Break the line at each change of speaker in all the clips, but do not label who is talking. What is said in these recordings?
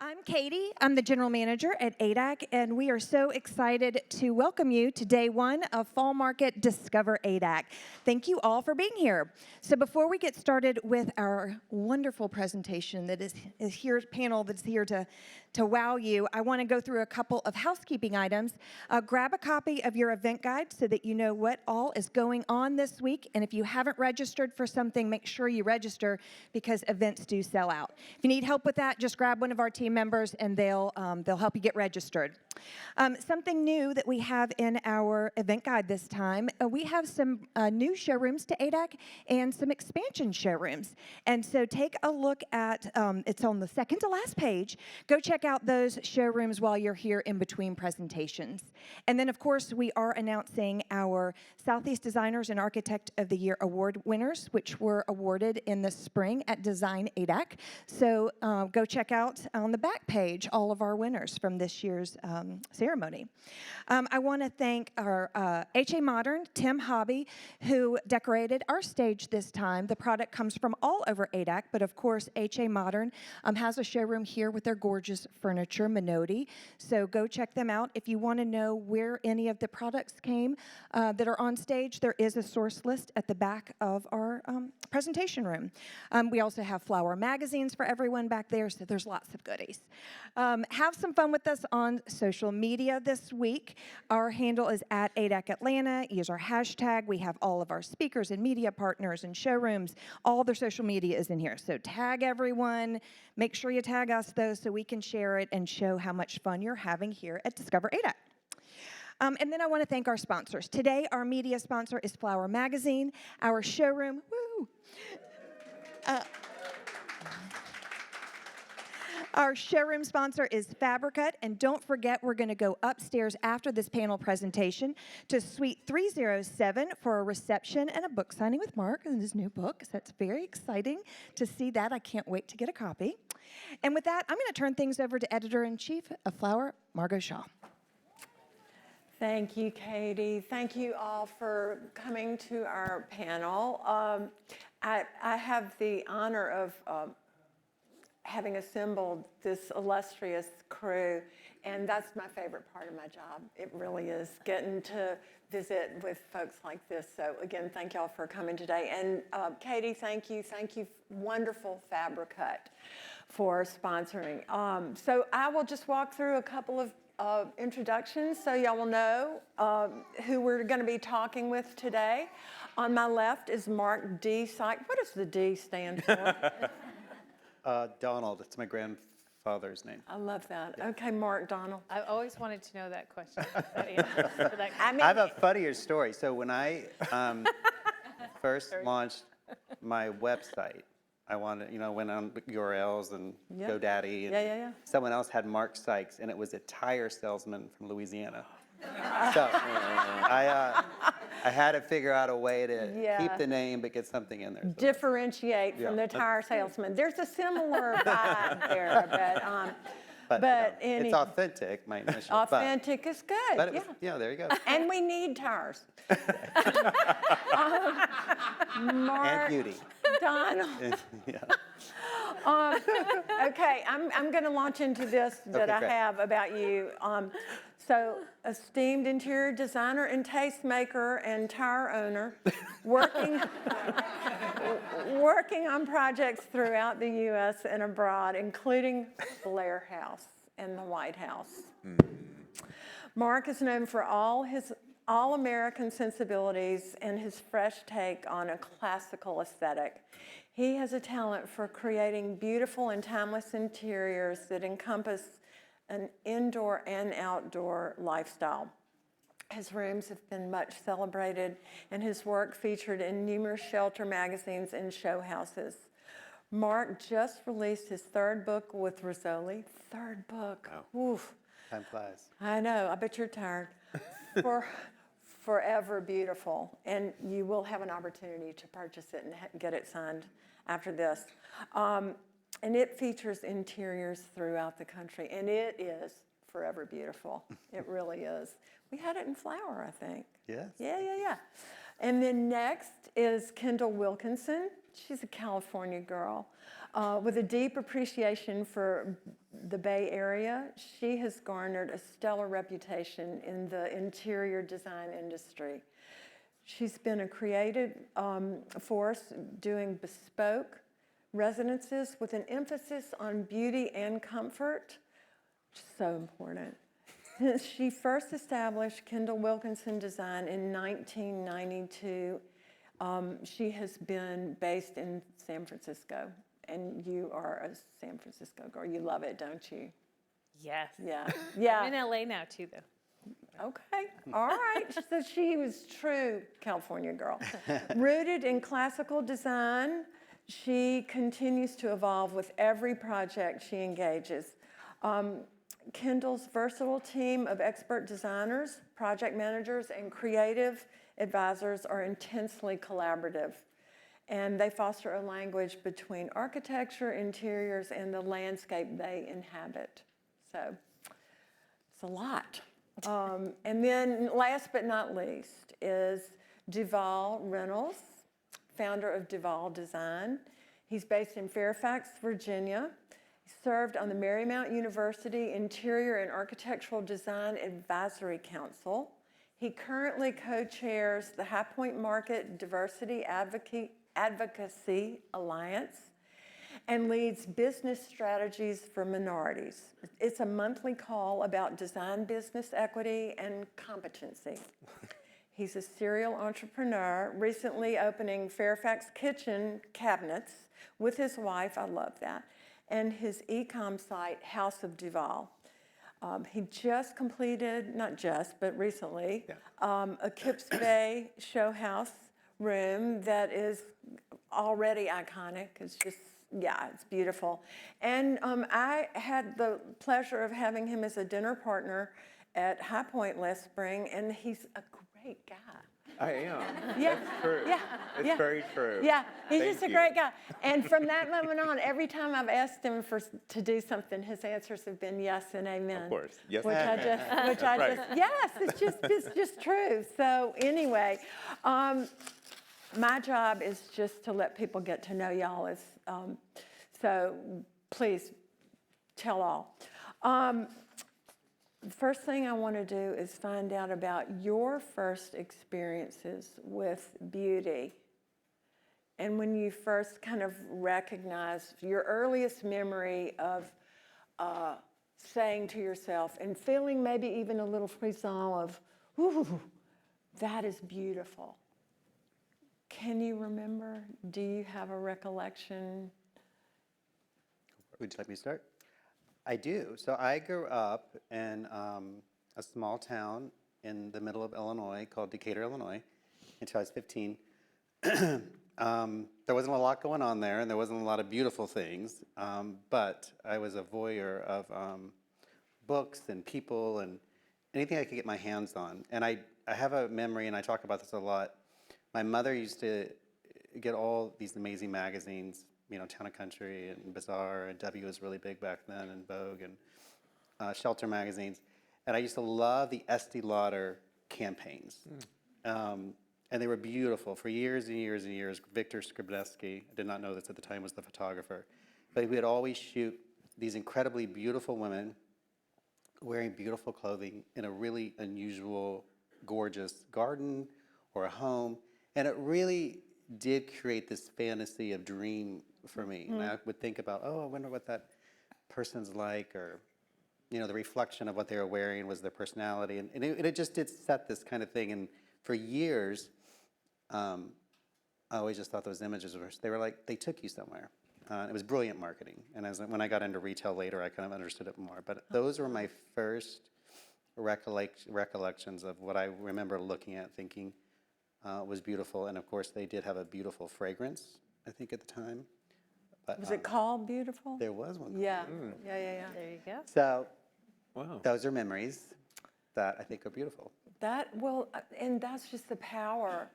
I'm Katie. I'm the general manager at ADAC, and we are so excited to welcome you to day one of Fall Market Discover ADAC. Thank you all for being here. So before we get started with our wonderful presentation that is here, panel that's here to wow you, I want to go through a couple of housekeeping items. Grab a copy of your event guide so that you know what all is going on this week, and if you haven't registered for something, make sure you register because events do sell out. If you need help with that, just grab one of our team members and they'll help you get registered. Something new that we have in our event guide this time, we have some new showrooms to ADAC and some expansion showrooms. And so take a look at, it's on the second to last page. Go check out those showrooms while you're here in between presentations. And then, of course, we are announcing our Southeast Designers and Architect of the Year Award winners, which were awarded in the spring at Design ADAC. So go check out on the back page all of our winners from this year's ceremony. I want to thank our HA Modern, Tim Hobby, who decorated our stage this time. The product comes from all over ADAC, but of course HA Modern has a showroom here with their gorgeous furniture, Minoti. So go check them out. If you want to know where any of the products came that are on stage, there is a source list at the back of our presentation room. We also have flower magazines for everyone back there, so there's lots of goodies. Have some fun with us on social media this week. Our handle is at ADAC Atlanta. Use our hashtag. We have all of our speakers and media partners and showrooms. All their social media is in here. So tag everyone. Make sure you tag us, though, so we can share it and show how much fun you're having here at Discover ADAC. And then I want to thank our sponsors. Today, our media sponsor is Flower Magazine. Our showroom, woo! Our showroom sponsor is Fabricut, and don't forget we're going to go upstairs after this panel presentation to Suite 307 for a reception and a book signing with Mark and his new book. So that's very exciting to see that. I can't wait to get a copy. And with that, I'm going to turn things over to Editor-in-Chief of Flower, Margot Shaw.
Thank you, Katie. Thank you all for coming to our panel. I have the honor of having assembled this illustrious crew, and that's my favorite part of my job. It really is, getting to visit with folks like this. So again, thank y'all for coming today. And Katie, thank you, wonderful Fabricut for sponsoring. So I will just walk through a couple of introductions so y'all will know who we're going to be talking with today. On my left is Mark D. Sikes. What does the D stand for?
Donald, it's my grandfather's name.
I love that. Yeah. Okay, Mark Donald.
I always wanted to know that question.
I have a funnier story. So when I first launched my website, I wanted, went on URLs and GoDaddy, and someone else had Mark Sikes, and it was a tire salesman from Louisiana. So I had to figure out a way to keep the name but get something in there. So
differentiate from the tire salesman. There's a similar vibe there, but
it's authentic. My initial.
Authentic is good.
But there you go.
And we need tires. Mark
And beauty.
Donald. Okay, I'm going to launch into this that I have about you. So, esteemed interior designer and tastemaker and tire owner, working on projects throughout the U.S. and abroad, including Blair House and the White House. Mark is known for all his all-American sensibilities and his fresh take on a classical aesthetic. He has a talent for creating beautiful and timeless interiors that encompass an indoor and outdoor lifestyle. His rooms have been much celebrated and his work featured in numerous shelter magazines and show houses. Mark just released his third book with Rizzoli. Third book.
Wow.
Oof.
Time flies.
I know. I bet you're tired. For Forever Beautiful. And you will have an opportunity to purchase it and get it signed after this. And it features interiors throughout the country. And it is forever beautiful. It really is. We had it in flower, I think.
Yes.
Yeah. And then next is Kendall Wilkinson. She's a California girl with a deep appreciation for the Bay Area. She has garnered a stellar reputation in the interior design industry. She's been a creative force doing bespoke residences with an emphasis on beauty and comfort, which is so important. Since she first established Kendall Wilkinson Design in 1992, she has been based in San Francisco, and you are a San Francisco girl. You love it, don't you?
Yes.
Yeah.
I'm
Yeah.
in LA now too, though.
Okay. All right. So she was true California girl. Rooted in classical design, she continues to evolve with every project she engages. Kendall's versatile team of expert designers, project managers, and creative advisors are intensely collaborative, and they foster a language between architecture, interiors, and the landscape they inhabit. So it's a lot. And then last but not least is DuVäl Reynolds, founder of DuVäl Design. He's based in Fairfax, Virginia. He served on the Marymount University Interior and Architectural Design Advisory Council. He currently co-chairs the High Point Market Diversity Advocacy Alliance and leads business strategies for minorities. It's a monthly call about design business equity and competency. He's a serial entrepreneur, recently opening Fairfax Kitchen Cabinets with his wife, I love that, and his e-com site, House of DuVäl. He just completed, not just, but recently, a Kips Bay show house room that is already iconic. It's just, yeah, it's beautiful. And I had the pleasure of having him as a dinner partner at High Point last spring, and he's a great guy.
I am.
Yeah,
That's true.
yeah,
It's
yeah.
very true.
Yeah, he's
Thank
just a
you.
great guy. And from that moment on, every time I've asked him to do something, his answers have been yes and amen.
Of course. Yes,
Which I
amen. Right.
yes, it's just true. So anyway, my job is just to let people get to know y'all. So please tell all. The first thing I want to do is find out about your first experiences with beauty and when you first kind of recognized your earliest memory of saying to yourself and feeling maybe even a little frisson of, ooh, that is beautiful. Can you remember? Do you have a recollection?
Would you like me to start? I do. So I grew up in a small town in the middle of Illinois called Decatur, Illinois, until I was 15. There wasn't a lot going on there, and there wasn't a lot of beautiful things, but I was a voyeur of books and people and anything I could get my hands on. And I have a memory, and I talk about this a lot. My mother used to get all these amazing magazines, you know, Town and Country and Bazaar, and W was really big back then, and Vogue, and Shelter magazines. And I used to love the Estee Lauder campaigns. And they were beautiful for years and years and years. Victor Skrybneski, I did not know this at the time, was the photographer. But we would always shoot these incredibly beautiful women wearing beautiful clothing in a really unusual, gorgeous garden or a home. And it really did create this fantasy of dream for me. And I would think about, oh, I wonder what that person's like, or, you know, the reflection of what they were wearing was their personality. And it just did set this kind of thing. And for years, I always just thought those images they were like, they took you somewhere. It was brilliant marketing. And when I got into retail later, I kind of understood it more. But those were my first recollections of what I remember looking at, thinking was beautiful. And of course, they did have a beautiful fragrance, I think, at the time. But,
Was it called Beautiful?
There was one.
Yeah. Yeah.
There you go.
So
Wow.
those are memories that I think are beautiful.
And that's just the power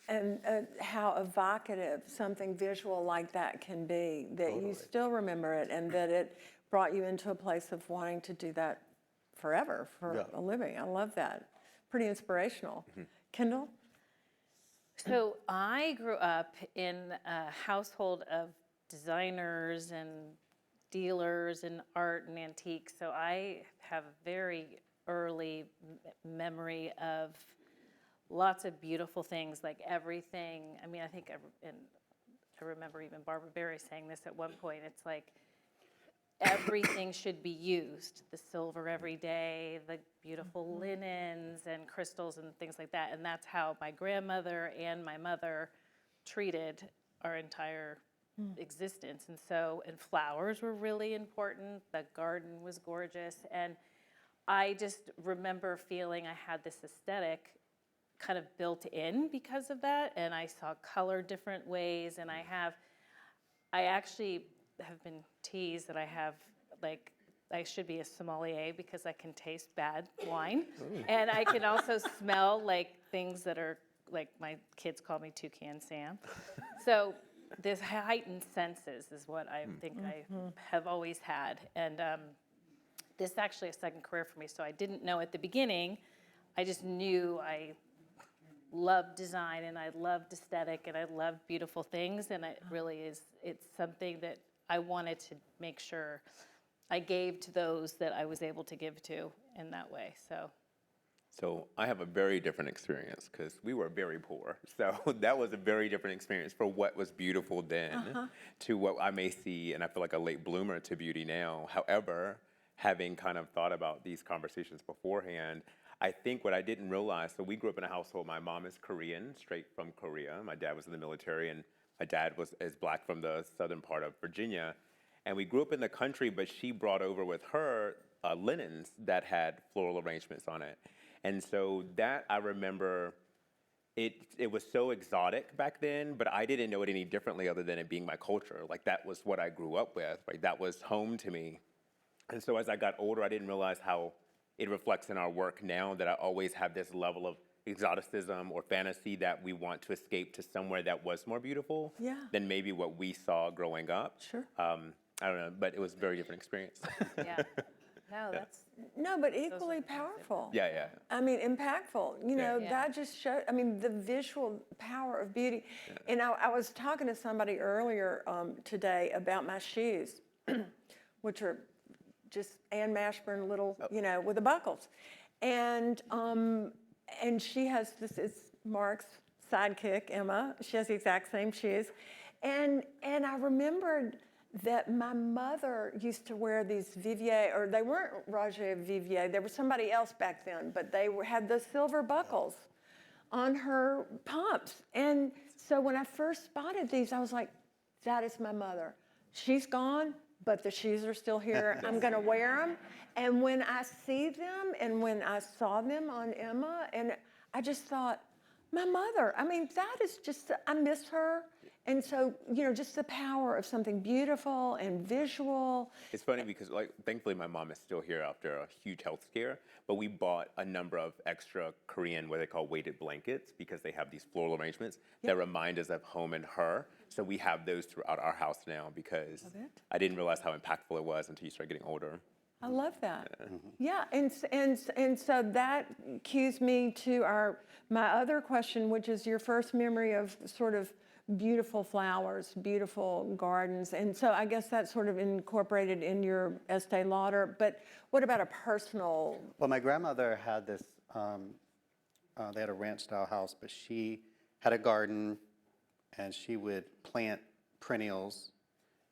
and how evocative something visual like that can be, that you still remember it and that it brought you into a place of wanting to do that forever for a living. I love that. Pretty inspirational. Kendall?
So I grew up in a household of designers and dealers in art and antiques. So I have a very early memory of lots of beautiful things, like everything. I mean, I remember even Barbara Berry saying this at one point. It's like everything should be used. The silver every day, the beautiful linens and crystals and things like that. And that's how my grandmother and my mother treated our entire existence. And flowers were really important. The garden was gorgeous. And I just remember feeling I had this aesthetic kind of built in because of that. And I saw color different ways. And I actually have been teased that I should be a sommelier because I can taste bad wine. And I can also smell like things that are, like my kids call me Toucan Sam. So this heightened senses is what I think I have always had. And this is actually a second career for me, so I didn't know at the beginning. I just knew I loved design and I loved aesthetic and I loved beautiful things, and it's something that I wanted to make sure I gave to those that I was able to give to in that way.
So I have a very different experience because we were very poor. So that was a very different experience for what was beautiful then to what I may see, and I feel like a late bloomer to beauty now. However, having kind of thought about these conversations beforehand, I think what I didn't realize, so we grew up in a household, my mom is Korean, straight from Korea. My dad was in the military, and my dad is black from the southern part of Virginia. And we grew up in the country, but she brought over with her linens that had floral arrangements on it. And so that I remember, it was so exotic back then, but I didn't know it any differently other than it being my culture. Like that was what I grew up with, like that was home to me. And so as I got older, I didn't realize how it reflects in our work now that I always have this level of exoticism or fantasy that we want to escape to somewhere that was more beautiful than maybe what we saw growing up.
Sure.
I don't know, but it was a very different experience.
Yeah. No, that's
No, but equally powerful.
Yeah.
I mean, impactful. You know,
Yeah.
that just shows, I mean, the visual power of beauty. And I was talking to somebody earlier today about my shoes, which are just Ann Mashburn little, you know, with the buckles. And she has this, it's Mark's sidekick, Emma. She has the exact same shoes. And I remembered that my mother used to wear these Vivier, or they weren't Roger Vivier, they were somebody else back then, but they had the silver buckles on her pumps. And so when I first spotted these, I was like, that is my mother. She's gone, but the shoes are still here. I'm gonna wear them. And when I see them and when I saw them on Emma, and I just thought, my mother, I mean, that is just, I miss her. And so, you know, just the power of something beautiful and visual.
It's funny because, like, thankfully my mom is still here after a huge health scare, but we bought a number of extra Korean, what they call weighted blankets, because they have these floral arrangements that remind us of home and her. So we have those throughout our house now because I didn't realize how impactful it was until you start getting older.
I love that. Yeah, and so that cues me to my other question, which is your first memory of sort of beautiful flowers, beautiful gardens. And so I guess that's sort of incorporated in your Estee Lauder. But what about a personal?
Well, my grandmother had this, they had a ranch-style house, but she had a garden, and she would plant perennials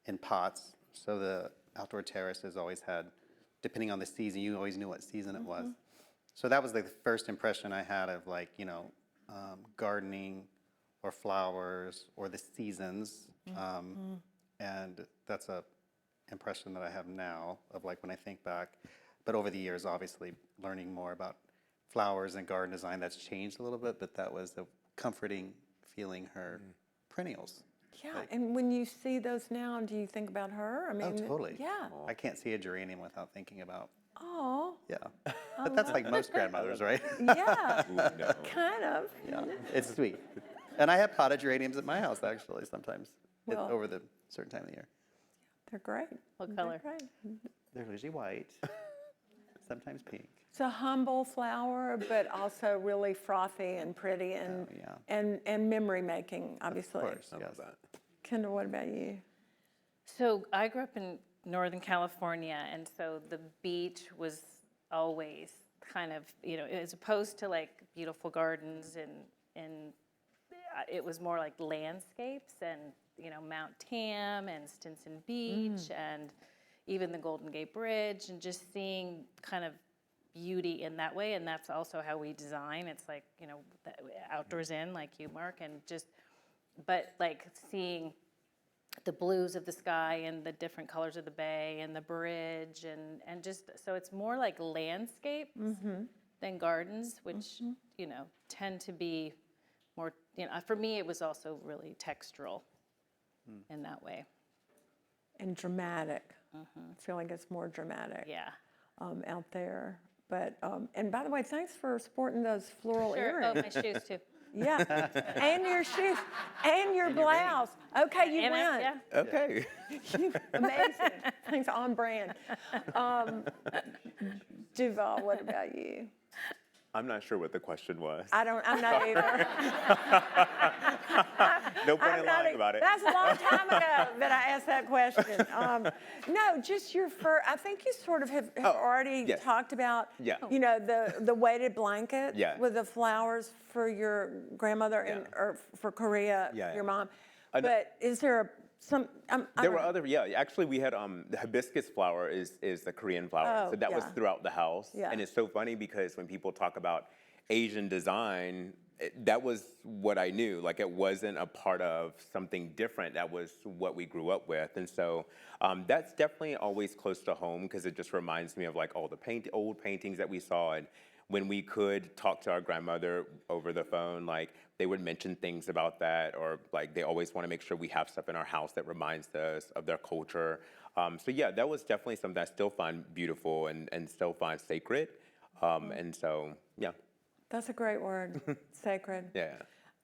in pots. So the outdoor terraces always had, depending on the season, you always knew what season it was. So that was the first impression I had of, like, you know, gardening or flowers or the seasons. And that's a impression that I have now of, like, when I think back. But over the years, obviously, learning more about flowers and garden design, that's changed a little bit, but that was a comforting feeling, her perennials.
Yeah, and when you see those now, do you think about her? I mean,
totally.
Yeah.
I can't see a geranium without thinking about,
Oh,
but that's like most grandmothers, right?
yeah, kind of.
Yeah, it's sweet. And I have potted geraniums at my house, actually, sometimes,
Well-
over the certain time of the year.
They're great.
what color?
They're great.
They're usually white. sometimes pink.
It's a humble flower, but also really frothy and pretty and memory making, obviously.
Of course,
I
yes.
love that.
Kendall, what about you?
So I grew up in Northern California, and so the beach was always kind of, as opposed to like beautiful gardens and it was more like landscapes and, Mount Tam and Stinson Beach and even the Golden Gate Bridge, and just seeing kind of beauty in that way. And that's also how we design. It's like, outdoors in, like you, Mark, and but like seeing the blues of the sky and the different colors of the bay and the bridge and just, so it's more like landscapes than gardens, which, tend to be more, for me, it was also really textural in that way.
And dramatic. I feel like it's more dramatic
Yeah.
out there. But, and by the way, thanks for sporting those floral
Sure. Oh,
earrings.
my shoes too.
Yeah, and your shoes, and your blouse. Okay, you
And
win.
yeah.
Okay.
Amazing. Thanks, on brand. DuVäl, what about you?
I'm not sure what the question was.
I'm not either.
No point
I'm
in
not
lying about it.
That's a long time ago that I asked that question. No, just your fur. I think you sort of have already
yes.
talked about,
Yeah.
the weighted blanket
Yeah.
with the flowers for your grandmother and or for Korea,
Yeah,
your
yeah.
mom.
I know-
But is there some? I
There
don't
were
know.
other, actually we had, the hibiscus flower is the Korean flower.
Oh,
So that was
yeah.
throughout the house.
Yeah.
And it's so funny because when people talk about Asian design, that was what I knew. Like it wasn't a part of something different. That was what we grew up with. And so that's definitely always close to home because it just reminds me of like all the old paintings that we saw. And when we could talk to our grandmother over the phone, like they would mention things about that, or like they always want to make sure we have stuff in our house that reminds us of their culture. So yeah, that was definitely something I still find beautiful and still find sacred. And so, yeah.
That's a great word, sacred.
Yeah.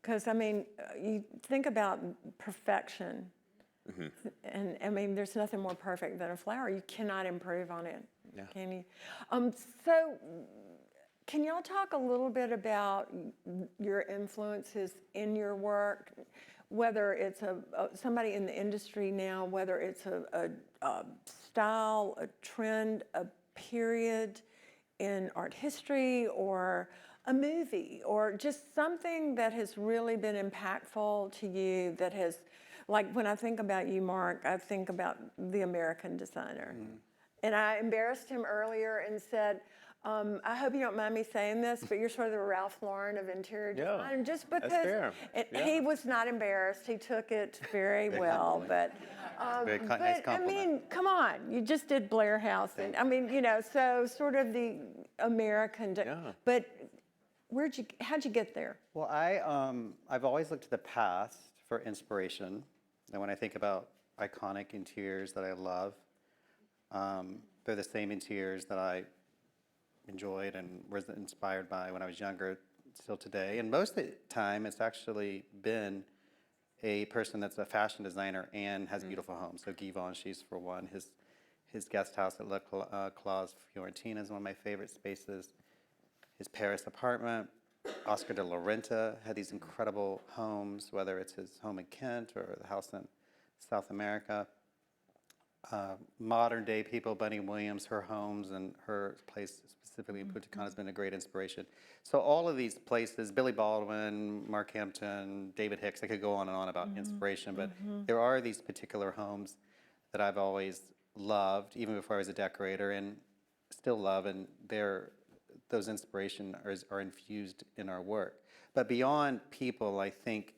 Because, I mean, you think about perfection, and I mean, there's nothing more perfect than a flower. You cannot improve on it, can you? So, can y'all talk a little bit about your influences in your work, whether it's somebody in the industry now, whether it's a style, a trend, a period in art history, or a movie, or just something that has really been impactful to you that has, like when I think about you, Mark, I think about the American designer. And I embarrassed him earlier and said, I hope you don't mind me saying this, but you're sort of the Ralph Lauren of interior design. Just because
fair.
he was not embarrassed, he took it very well. But,
Very nice
but I
compliment.
mean, come on, you just did Blair House, and I mean, so sort of the American. But how'd you get there?
Well, I've always looked to the past for inspiration. And when I think about iconic interiors that I love, they're the same interiors that I enjoyed and was inspired by when I was younger, still today. And most of the time, it's actually been a person that's a fashion designer and has beautiful homes. So Guy Givenchy's for one. His guest house at La Clause Fiorentina is one of my favorite spaces. His Paris apartment. Oscar de la Renta had these incredible homes, whether it's his home in Kent or the house in South America. Modern day people, Bunny Williams, her homes and her place specifically in Punta Cana has been a great inspiration. So all of these places, Billy Baldwin, Mark Hampton, David Hicks, I could go on and on about inspiration, but there are these particular homes that I've always loved, even before I was a decorator, and still love, and those inspiration are infused in our work. But beyond people, I think,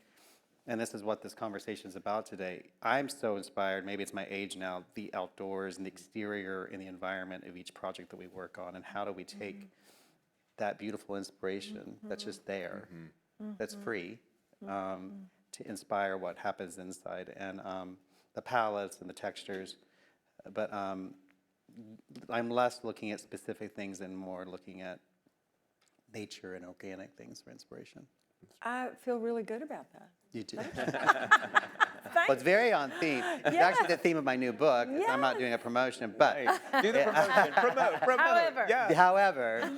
and this is what this conversation is about today, I'm so inspired, maybe it's my age now, the outdoors and the exterior and the environment of each project that we work on, and how do we take that beautiful inspiration that's just there, that's free, to inspire what happens inside, and the palettes and the textures. But I'm less looking at specific things and more looking at nature and organic things for inspiration.
I feel really good about that.
You do. Well, it's very on theme. It's actually the theme of my new book. I'm not doing a promotion, but
Do the promotion. Promote.
However.
Yeah.
however,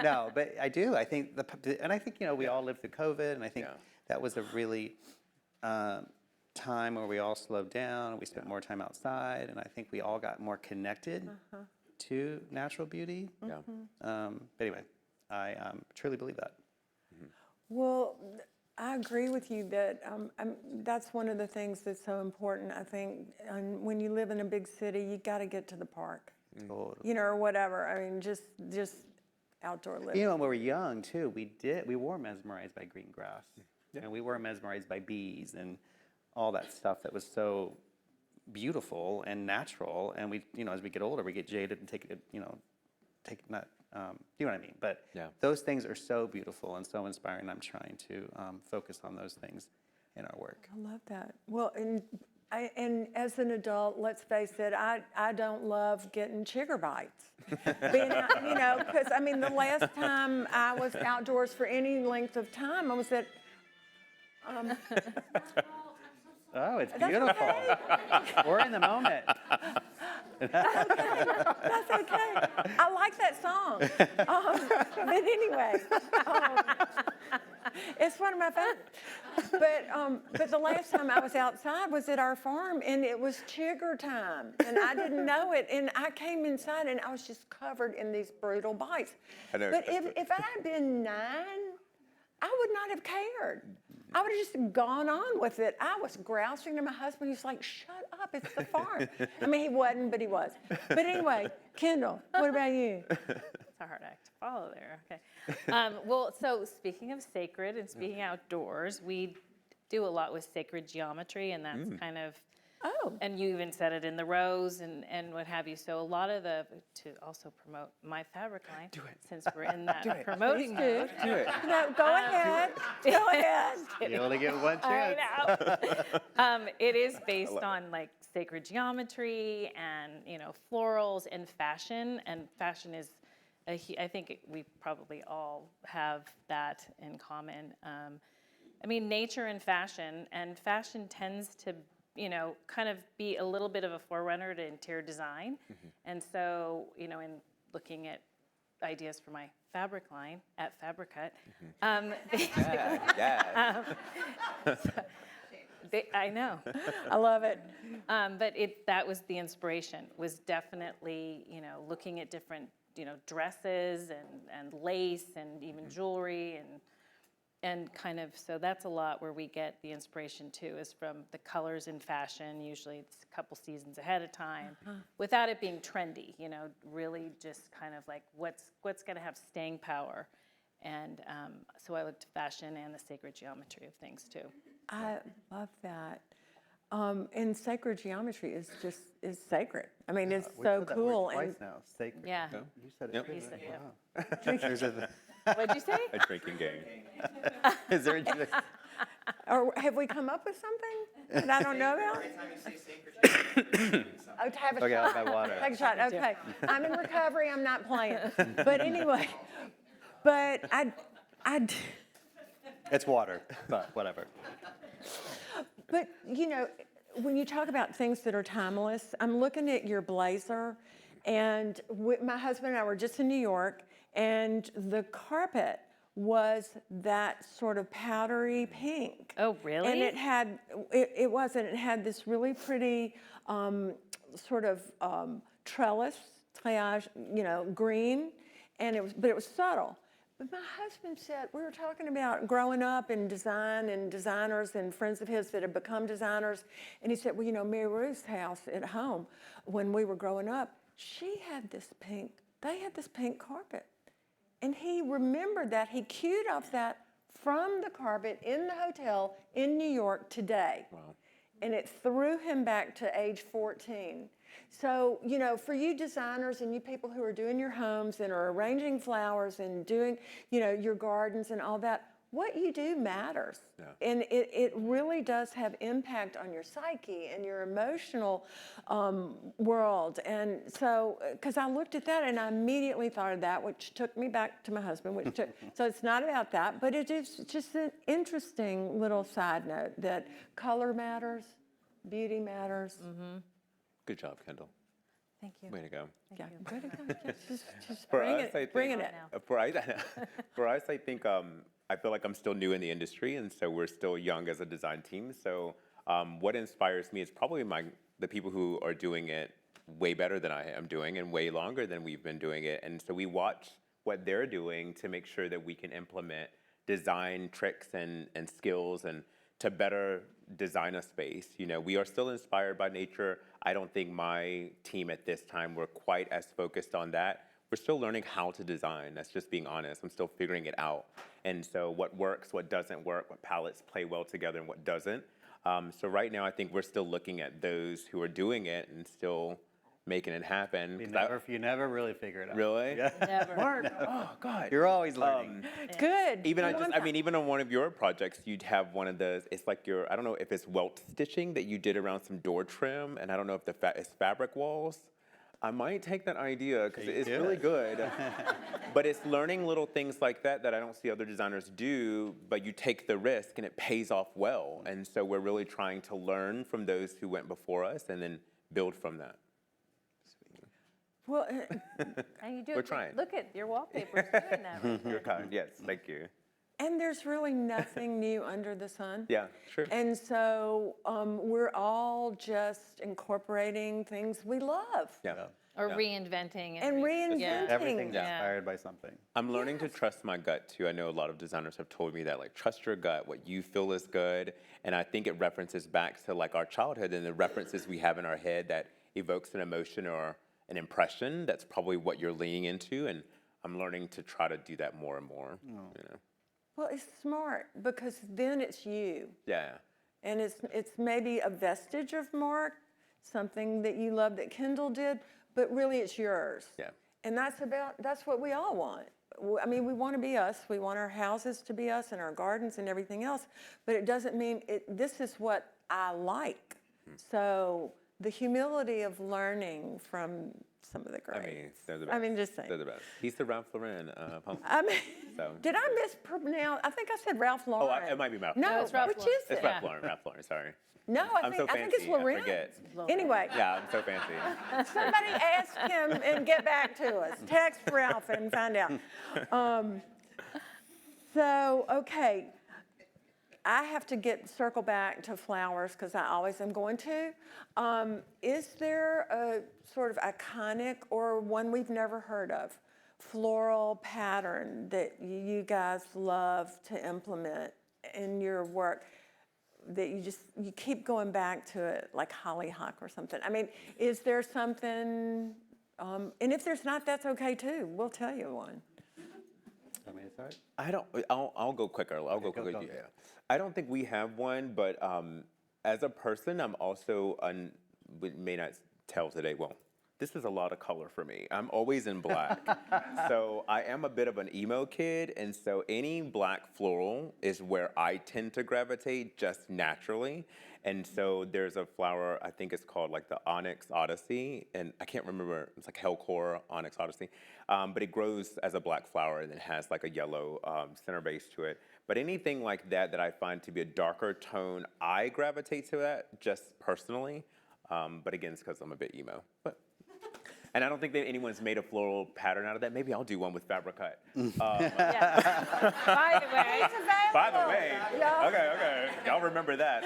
no, but I do. I think and I think we all lived through COVID, and I think that was a really time where we all slowed down. And we spent more time outside, and I think we all got more connected to natural beauty.
Yeah.
But anyway, I truly believe that.
Well, I agree with you that that's one of the things that's so important, I think. And when you live in a big city, you got to get to the park,
Totally.
or whatever. I mean, just outdoor living.
When we were young too, we were mesmerized by green grass, and we were mesmerized by bees and all that stuff that was so beautiful and natural. And we, as we get older, we get jaded and take it, not. You know what I mean? But those things are so beautiful and so inspiring. I'm trying to focus on those things in our work.
I love that. Well, and as an adult, let's face it, I don't love getting chigger bites. Being out, because the last time I was outdoors for any length of time, I was at.
Oh, it's beautiful. Okay. We're in the moment.
That's okay. I like that song. But anyway, it's one of my favorites. But the last time I was outside was at our farm, and it was chigger time, and I didn't know it. And I came inside, and I was just covered in these brutal bites.
I know.
But if I had been 9, I would not have cared. I would have just gone on with it. I was grousing to my husband. He's like, shut up, it's the farm. He wasn't, but he was. But anyway, Kendall, what about you?
It's a hard act to follow there. Okay. Well, so speaking of sacred and speaking outdoors, we do a lot with sacred geometry, and that's kind of, and you even said it in the rows and what have you. So a lot of to also promote my fabric line, since we're in that promoting mode.
Do it.
No, go ahead. Go ahead.
You only get one chance.
I know. It is based on like sacred geometry and florals and fashion. And fashion is, I think we probably all have that in common. Nature and fashion tends to kind of be a little bit of a forerunner to interior design. And so, in looking at ideas for my fabric line at Fabricut, I know.
I love it.
But that was the inspiration, was definitely, looking at different, dresses and lace and even jewelry and kind of, so that's a lot where we get the inspiration too, is from the colors in fashion. Usually it's a couple seasons ahead of time, without it being trendy, really just kind of like what's going to have staying power. And so I looked at fashion and the sacred geometry of things too.
I love that. And sacred geometry is sacred. It's so cool.
Twice now. Sacred.
Yeah.
You said it.
Yep.
too.
You said,
Wow.
What'd you say?
A drinking game.
Is there
Or have we come up with something that I don't know about?
Every time you say sacred,
Oh, to have a
Okay, I'll
shot.
have my water.
Take a shot. Okay. I'm in recovery. I'm not playing. But anyway, I
It's water, but whatever.
But, when you talk about things that are timeless, I'm looking at your blazer, and my husband and I were just in New York, and the carpet was that sort of powdery pink.
Oh, really?
And it had this really pretty sort of treillage, green, and it was subtle. But my husband said, we were talking about growing up in design and designers and friends of his that had become designers. And he said, well, Mary Ruth's house at home, when we were growing up, they had this pink carpet. And he remembered that. He cued off that from the carpet in the hotel in New York today. Wow. And it threw him back to age 14. So, for you designers and you people who are doing your homes and are arranging flowers and doing, your gardens and all that, what you do matters.
Yeah.
And it really does have impact on your psyche and your emotional world. And so, because I looked at that and I immediately thought of that, which took me back to my husband, so it's not about that, but it is just an interesting little side note that color matters, beauty matters.
Good job, Kendall.
Thank you.
Way to go.
Yeah, way to go. Yeah, just
For
bring
us, I
it, bringing
think-
it.
For us, I think I feel like I'm still new in the industry, and so we're still young as a design team. So what inspires me is probably the people who are doing it way better than I am doing and way longer than we've been doing it. And so we watch what they're doing to make sure that we can implement design tricks and skills and to better design a space. You know, we are still inspired by nature. I don't think my team at this time were quite as focused on that. We're still learning how to design. That's just being honest. I'm still figuring it out. And so what works, what doesn't work, what palettes play well together and what doesn't. So right now, I think we're still looking at those who are doing it and still making it happen.
You never really figure it out.
Really?
Yeah.
Never.
Mark, oh God.
You're always learning.
Good.
Even
We want that.
even on one of your projects, you'd have one of those. It's like I don't know if it's welt stitching that you did around some door trim, and I don't know if it's fabric walls. I might take that idea because it's really good. But it's learning little things like that I don't see other designers do, but you take the risk and it pays off well. And so we're really trying to learn from those who went before us and then build from that.
Well,
And you do
We're
it.
trying.
Look at your wallpaper's doing that. Right?
You're kind. Yes, thank you.
and there's really nothing new under the sun.
Yeah, sure.
And so we're all just incorporating things we love
Yeah.
Or
Yeah.
reinventing.
and reinventing.
Everything's
Yeah.
inspired by something.
I'm learning to trust my gut too. I know a lot of designers have told me that, like, trust your gut, what you feel is good. And I think it references back to like our childhood and the references we have in our head that evokes an emotion or an impression. That's probably what you're leaning into. And I'm learning to try to do that more and more. You know?
Well, it's smart because then it's you.
Yeah.
And it's maybe a vestige of Mark, something that you love that Kendall did, but really it's yours.
Yeah.
And that's what we all want. I mean, we want to be us. We want our houses to be us and our gardens and everything else, but it doesn't mean this is what I like. So the humility of learning from some of the greats.
I mean, they're the best.
I mean, just saying.
They're the best. He's the Ralph Lauren of home.
I mean,
So-
did I mispronounce? I think I said Ralph Lauren.
it might be Ralph.
No,
No, it's Ralph
which
Lauren.
is it?
It's Ralph Lauren. Ralph Lauren. Sorry.
No,
I'm so
I think it's
fancy, I
Lauren.
forget.
Anyway,
Yeah, I'm so fancy.
somebody ask him and get back to us. Text Ralph and find out. So, okay, I have to circle back to flowers because I always am going to. Is there a sort of iconic or one we've never heard of floral pattern that you guys love to implement in your work that you keep going back to it, like hollyhock or something? I mean, is there something, and if there's not, that's okay too. We'll tell you one.
Want me to start?
I'll go quicker. I'll go quicker.
go.
Yeah. I don't think we have one, but as a person, I'm also, we may not tell today, well, this is a lot of color for me. I'm always in black. So I am a bit of an emo kid, and so any black floral is where I tend to gravitate just naturally. And so there's a flower, I think it's called like the Onyx Odyssey, and I can't remember, it's like Hellcore Onyx Odyssey, but it grows as a black flower and it has like a yellow center base to it. But anything like that I find to be a darker tone, I gravitate to that just personally. But again, it's because I'm a bit emo. And I don't think that anyone's made a floral pattern out of that. Maybe I'll do one with fabric cut.
Yeah. By the way,
By the way,
Yeah.
okay, y'all remember that.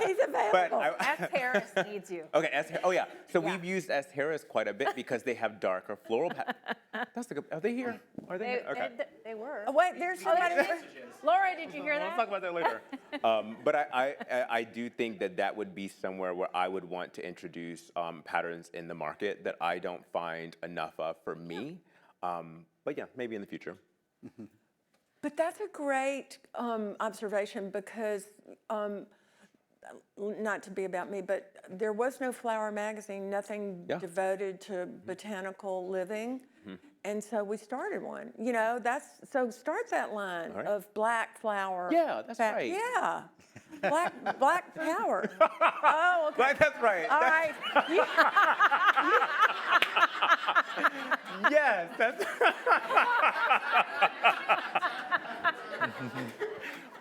He's available.
But
S. Harris needs you.
okay, oh yeah. So we've used S. Harris quite a bit because they have darker floral patterns. Are they here? Are they here? Okay.
They were.
Oh, wait, there's somebody.
Laura, did you hear
Let's
that?
talk about that later. But I do think that would be somewhere where I would want to introduce patterns in the market that I don't find enough of for me. But yeah, maybe in the future.
But that's a great observation because not to be about me, but there was no flower magazine, nothing
Yeah.
devoted to botanical living. And so we started one. You know, so start that line
right.
of black flower.
Yeah, that's right.
Yeah. Black power. Oh, okay.
Right, that's right.
All right. You-
Yes, that's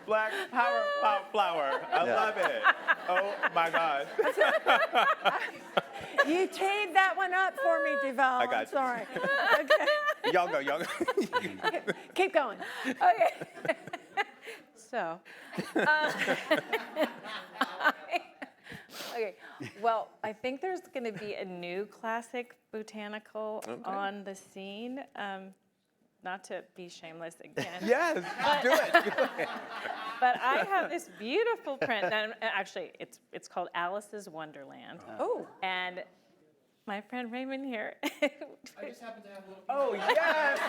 Black Power Flower. I love it. Oh my God.
You teed that one up for me, DuVäl.
I got
I'm
you.
sorry. Okay.
Y'all go.
Keep going.
Okay. So, okay, well, I think there's going to be a new classic botanical on the scene. Not to be shameless again.
Yes, do it.
But I have this beautiful print. And actually, it's called Alice's Wonderland.
Oh.
And my friend Raymond here.
I just happen to have a little.
Oh, yes.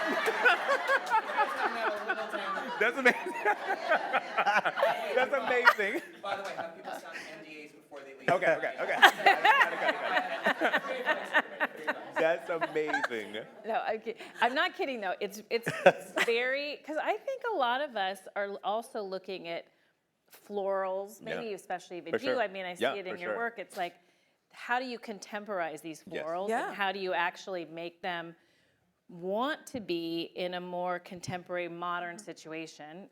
That's amazing. That's amazing.
By the way, have people sign NDAs before they leave.
Okay. Got it. That's amazing.
No, I'm not kidding though. It's very, because I think a lot of us are also looking at florals, maybe
Yeah.
especially with
For
you.
sure.
I mean, I see
Yeah,
it in
for
your
sure.
work. It's like, how do you contemporize these
Yes.
florals?
Yeah.
And how do you actually make them want to be in a more contemporary, modern situation?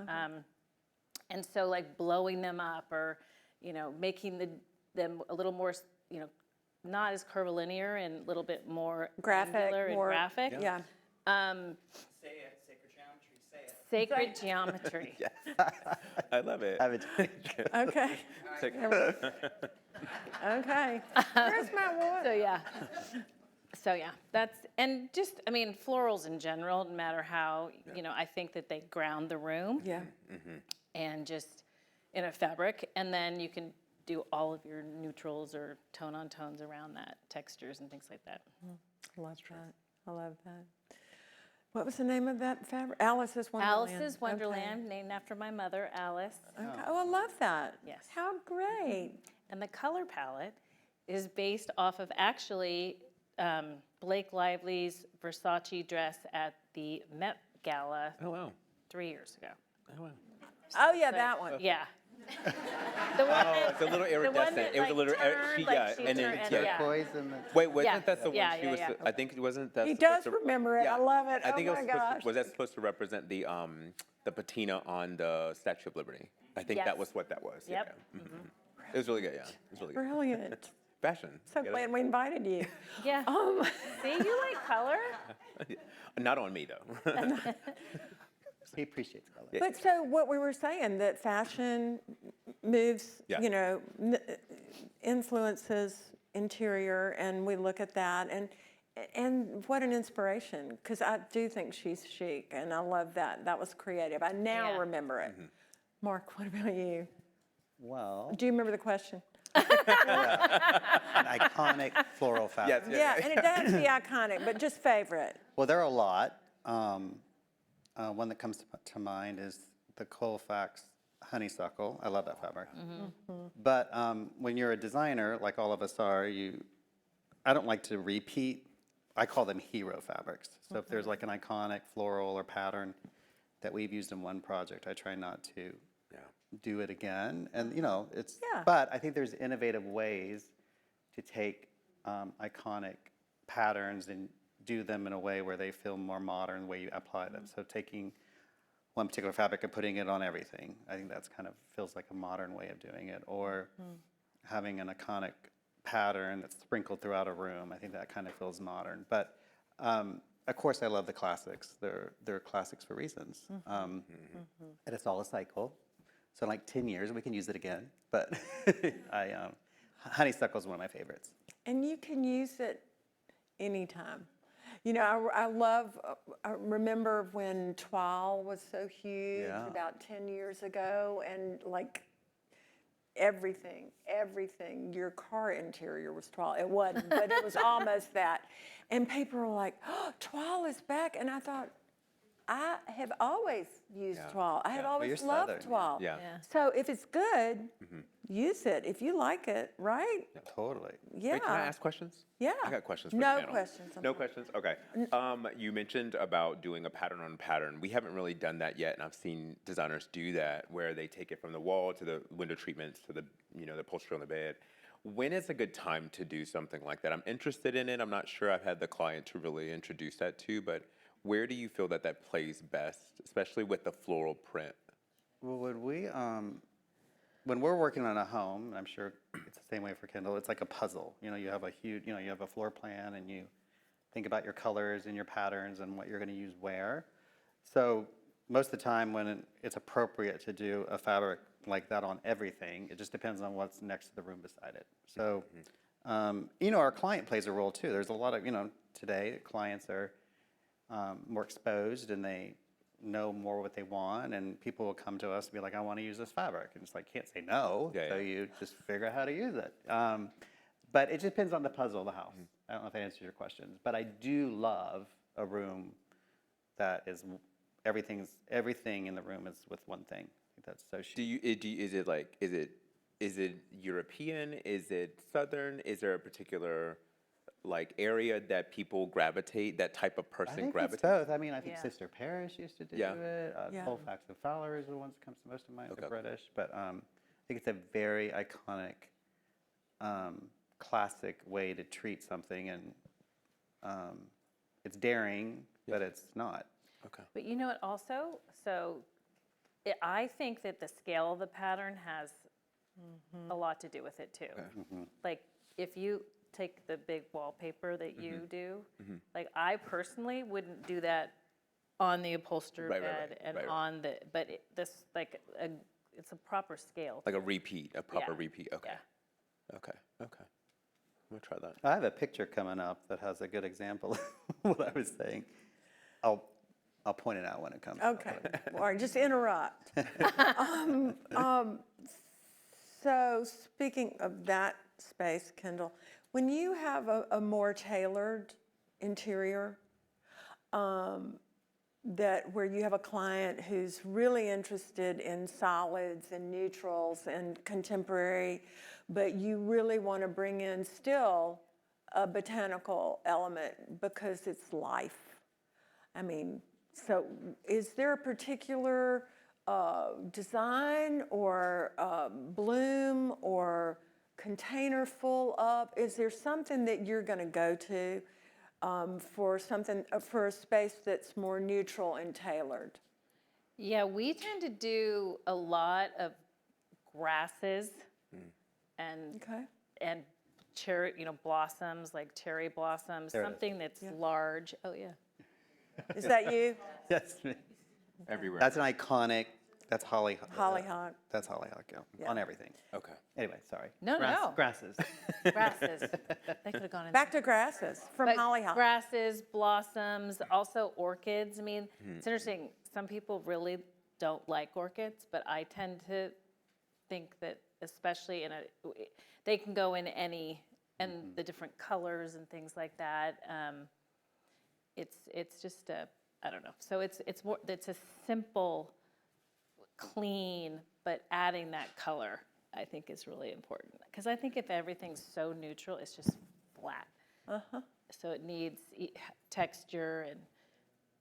And so like blowing them up or, making them a little more, not as curvilinear and a little bit more
Graphic,
angular and
more-
graphic.
Yeah.
Say it, sacred geometry, say it.
Sacred geometry.
I love it.
Have it.
Okay. Okay. Where's my wood?
So yeah, that's, and just, I mean, florals in general, no matter how, I think that they ground the room
Yeah.
and just in a fabric, and then you can do all of your neutrals or tone on tones around that, textures and things like that.
I love that. I love that. What was the name of that fabric? Alice's Wonderland.
Alice's Wonderland, named after my mother, Alice.
Okay. Oh, I love that.
Yes.
How great.
And the color palette is based off of actually Blake Lively's Versace dress at the Met Gala
Oh, wow.
3 years ago.
Oh, wow.
Oh, yeah, that one.
Yeah. The one
Oh, it's a little iridescent.
that,
It was a little,
turned,
she,
like,
yeah,
she
and then,
turned,
yeah.
yeah.
Turquoise and the.
Wait, wasn't
Yes.
that the one
Yeah,
she
yeah,
was,
yeah.
I think, wasn't that
He
supposed
does
to-
remember it.
Yeah.
I love it.
I think
Oh,
it was
my
supposed
gosh.
to, was that supposed to represent the patina on the Statue of Liberty? I think
Yes.
that was what that was.
Yep.
Yeah. It was really good, yeah. It was really good.
Brilliant.
Fashion.
So
Get it?
glad we invited you.
Yeah. See, you like color?
Not on me, though.
He appreciates color.
But so what we were saying, that fashion moves,
Yeah.
influences interior, and we look at that, and what an inspiration, because I do think she's chic, and I love that. That was creative. I now
Yeah.
remember it. Mark, what about you?
Well,
Do you remember the question?
an iconic floral fabric.
Yes,
Yeah, and it doesn't have to be iconic, but just favorite.
Well, there are a lot. One that comes to mind is the Colfax honeysuckle. I love that fabric. But when you're a designer, like all of us are, I don't like to repeat. I call them hero fabrics. So if there's like an iconic floral or pattern that we've used in one project, I try not to do it again. And it's.
Yeah.
But I think there's innovative ways to take iconic patterns and do them in a way where they feel more modern, the way you apply them. So taking one particular fabric and putting it on everything, I think that's kind of feels like a modern way of doing it. Or having an iconic pattern that's sprinkled throughout a room, I think that kind of feels modern. But of course, I love the classics. They're classics for reasons. And it's all a cycle. So in like 10 years, we can use it again. But honeysuckle is one of my favorites.
And you can use it anytime. I remember when toile was so huge
Yeah.
about 10 years ago, and like everything, your car interior was toile. It wasn't, but it was almost that. And people were like, oh, toile is back. And I thought, I have always used toile. I have
you're
always
Southern,
loved
yeah.
toile.
Yeah.
So if it's good, use it. If you like it, right?
Totally.
Yeah.
Wait, can I ask questions?
Yeah.
I got questions for
No
the panel.
questions, I'm
No
fine.
questions? Okay. You mentioned about doing a pattern on pattern. We haven't really done that yet, and I've seen designers do that, where they take it from the wall to the window treatments to the, the upholstery on the bed. When is a good time to do something like that? I'm interested in it. I'm not sure I've had the client to really introduce that to, but where do you feel that that plays best, especially with the floral print?
Well, when we're working on a home, and I'm sure it's the same way for Kendall, it's like a puzzle. You have a huge, you have a floor plan, and you think about your colors and your patterns and what you're going to use where. So most of the time when it's appropriate to do a fabric like that on everything, it just depends on what's next to the room beside it. So, our client plays a role too. There's a lot of, today clients are more exposed and they know more what they want, and people will come to us and be like, I want to use this fabric. And it's like, can't say no, so you just figure out how to use it. But it just depends on the puzzle of the house. I don't know if that answers your questions, but I do love a room that is, everything in the room is with one thing. I think that's so chic.
Is it European? Is it Southern? Is there a particular area that people gravitate, that type of
I
person
think
gravitates?
it's both. I mean, I think
Yeah.
Sister Parish used to do
Yeah.
it.
Yeah.
Colfax and Fowler is the ones that comes to most of mind,
Okay.
the British. But I think it's a very iconic, classic way to treat something, and it's daring, but it's not.
Okay.
But you know what also? So I think that the scale of the pattern has a lot to do with it too. Like if you take the big wallpaper that you do, like I personally wouldn't do that on the upholstered
Right,
bed and
right.
on the, but it's a proper scale.
Like a proper
Yeah.
repeat. Okay.
Yeah.
Okay. Okay. I'm gonna try that.
I have a picture coming up that has a good example of what I was saying. I'll point it out when it comes.
Okay, or just interrupt. So speaking of that space, Kendall, when you have a more tailored interior, where you have a client who's really interested in solids and neutrals and contemporary, but you really want to bring in still a botanical element because it's life. I mean, so is there a particular design or bloom or container full of? Is there something that you're going to go to for a space that's more neutral and tailored?
Yeah, we tend to do a lot of grasses and
Okay.
and cherry, blossoms, like cherry blossoms,
There it is.
something that's large. Oh yeah.
Is that you?
Yes.
Everywhere.
That's an iconic. That's hollyhock.
Hollyhock.
That's hollyhock, yeah. On everything.
Okay.
Anyway, sorry.
No.
Grasses.
Grasses. They could have gone in.
Back to grasses from
But
hollyhock.
grasses, blossoms, also orchids. I mean, it's interesting. Some people really don't like orchids, but I tend to think that, especially they can go in any, and the different colors and things like that. It's just I don't know. So it's a simple, clean, but adding that color, I think, is really important. Because I think if everything's so neutral, it's just flat. So it needs texture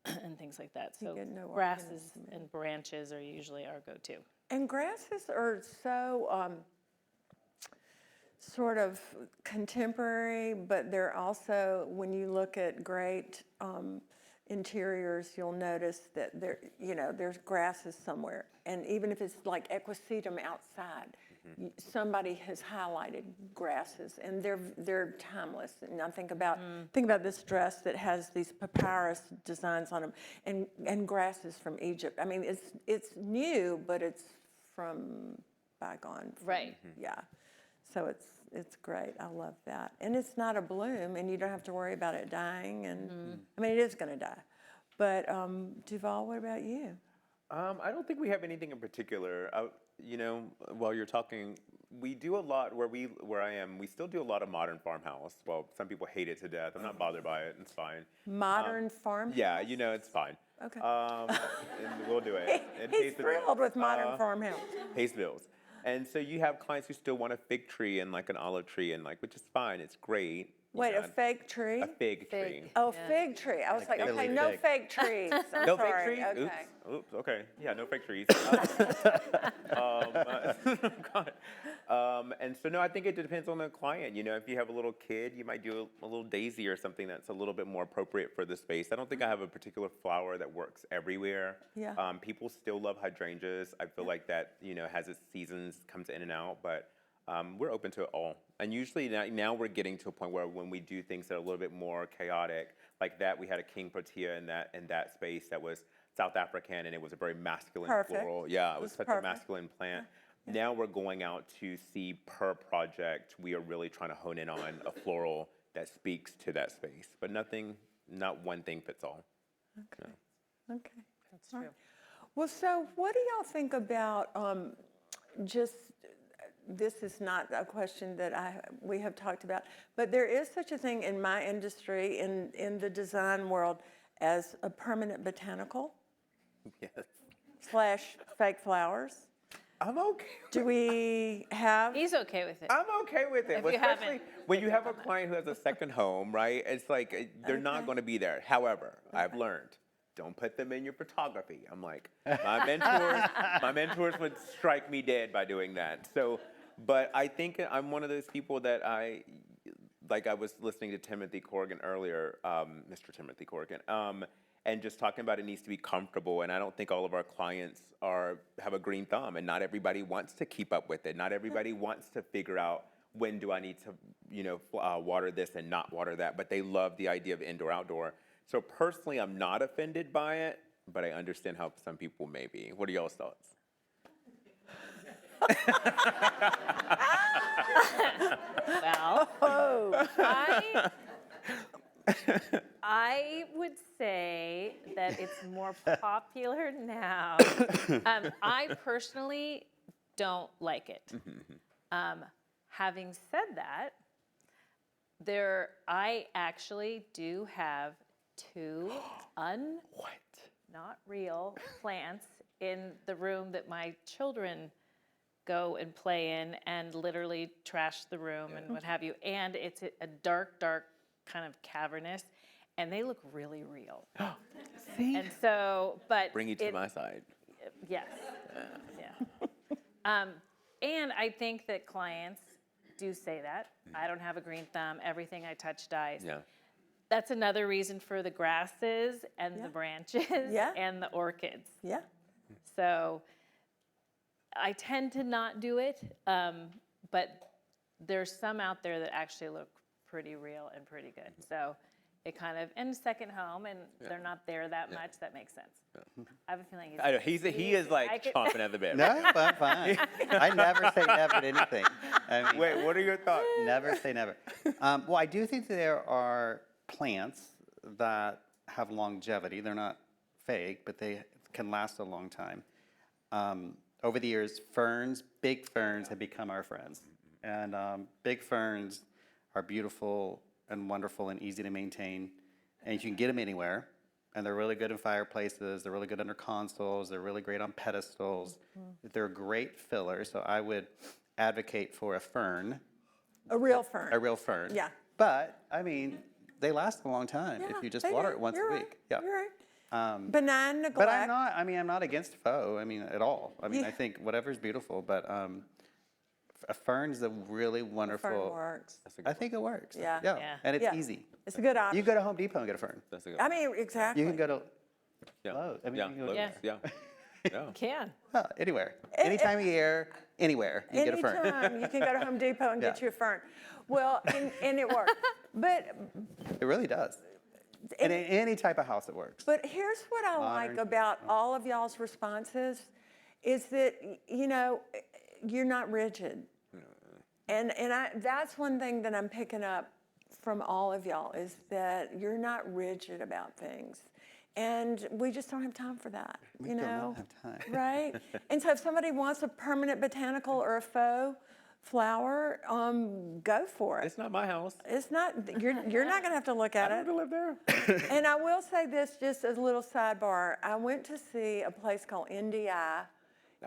and things like that. So
get no
grasses and branches are usually our go-to.
And grasses are so sort of contemporary, but they're also, when you look at great interiors, you'll notice that there's grasses somewhere. And even if it's like equisetum outside, somebody has highlighted grasses, and they're timeless. And I think about this dress that has these papyrus designs on them, and grasses from Egypt. I mean, it's new, but it's from bygone.
Right.
Yeah. So it's great. I love that. And it's not a bloom, and you don't have to worry about it dying. And I mean, it is going to die. But DuVäl, what about you?
I don't think we have anything in particular. While you're talking, we do a lot where I am. We still do a lot of modern farmhouse. Well, some people hate it to death. I'm not bothered by it. It's fine.
Modern farm?
Yeah, you know, it's fine.
Okay.
And we'll do it. It
He's
pays the bills.
thrilled with modern farmhouse.
Pays bills. And so you have clients who still want a fig tree and like an olive tree and like, which is fine. It's great.
Wait,
Yeah,
a fake tree?
a fig tree.
Oh, fig tree. I was like,
really
okay, no
fig.
fake trees. I'm
No
sorry.
fig tree?
Okay.
Oops. Okay. Yeah, no fig trees. God. And so, no, I think it depends on the client. You know, if you have a little kid, you might do a little daisy or something that's a little bit more appropriate for the space. I don't think I have a particular flower that works everywhere.
Yeah.
People still love hydrangeas. I feel like that, you know, has its seasons, comes in and out, but we're open to it all. And usually now we're getting to a point where when we do things that are a little bit more chaotic, like that, we had a king protea in that space that was South African, and it was a very masculine
Perfect.
floral. Yeah, it was such a
perfect.
masculine plant. Now we're going out to see per project. We are really trying to hone in on a floral that speaks to that space, but not one thing fits all.
Okay. Okay.
That's true.
Well, so what do y'all think about just, this is not a question that we have talked about, but there is such a thing in my industry, in the design world, as a permanent botanical
Yes.
/ fake flowers.
I'm okay.
Do we have?
He's okay with it.
I'm okay with it,
If you
especially
haven't
when you have a client who has a second home, right? It's like they're not going to be there. However, I've learned, don't put them in your photography. I'm like, my mentors would strike me dead by doing that. So, but I think I'm one of those people that I was listening to Timothy Corrigan earlier, Mr. Timothy Corrigan, and just talking about it needs to be comfortable. And I don't think all of our clients have a green thumb, and not everybody wants to keep up with it. Not everybody wants to figure out when do I need to, you know, water this and not water that. But they love the idea of indoor-outdoor. So personally, I'm not offended by it, but I understand how some people may be. What are y'all's thoughts?
Well, I would say that it's more popular now. I personally don't like it. Having said that, I actually do have 2 not real plants in the room that my children go and play in and literally trash the room and what have you. And it's a dark kind of cavernous, and they look really real.
See?
And so, but
Bring you to my side.
yes, yeah. And I think that clients do say that. I don't have a green thumb. Everything I touch dies.
Yeah.
That's another reason for the grasses and the branches and the orchids.
Yeah.
So I tend to not do it, but there's some out there that actually look pretty real and pretty good. So it kind of, and second home, and they're not there that much, that makes sense. I have a feeling
I know, he is like chomping at the bit.
No, I'm fine. I never say never to anything. I mean,
Wait, what are your thoughts?
never say never. Well, I do think that there are plants that have longevity. They're not fake, but they can last a long time. Over the years, big ferns have become our friends. And big ferns are beautiful and wonderful and easy to maintain. And you can get them anywhere. And they're really good in fireplaces. They're really good under consoles. They're really great on pedestals. They're a great filler. So I would advocate for a fern.
A real fern.
A real fern.
Yeah.
But, I mean, they last a long time if you just
they
water
do.
it once
You're
a
right.
week. Yeah.
You're right. Benign neglect.
But I'm not against faux, at all. I think whatever's beautiful, but a fern's a really wonderful.
Fern works.
I think it works.
Yeah.
Yeah.
And it's
Yeah.
easy.
It's a good option.
You can go to Home Depot and get a fern.
That's a good.
I mean, exactly.
You can go to
Yeah.
Lowe's. I mean,
Yeah.
you can go
Lowe's,
Yeah.
Yeah.
Can.
anywhere. Any time of year, anywhere, you get a fern.
Anytime you can go to Home Depot and get
Yeah.
you a fern. Well, and it works. But
It really does. And in any type of house, it works.
But here's what I like
Modern.
about all of y'all's responses is that, you know, you're not rigid. And that's one thing that I'm picking up from all of y'all is that you're not rigid about things. And we just don't have time for that,
We
you
do
know?
not have time.
Right? And so if somebody wants a permanent botanical or a faux, flower, go for it.
It's not my house.
It's not, you're not gonna have to look at
I
it.
don't live there.
And I will say this, just as a little sidebar, I went to see a place called NDI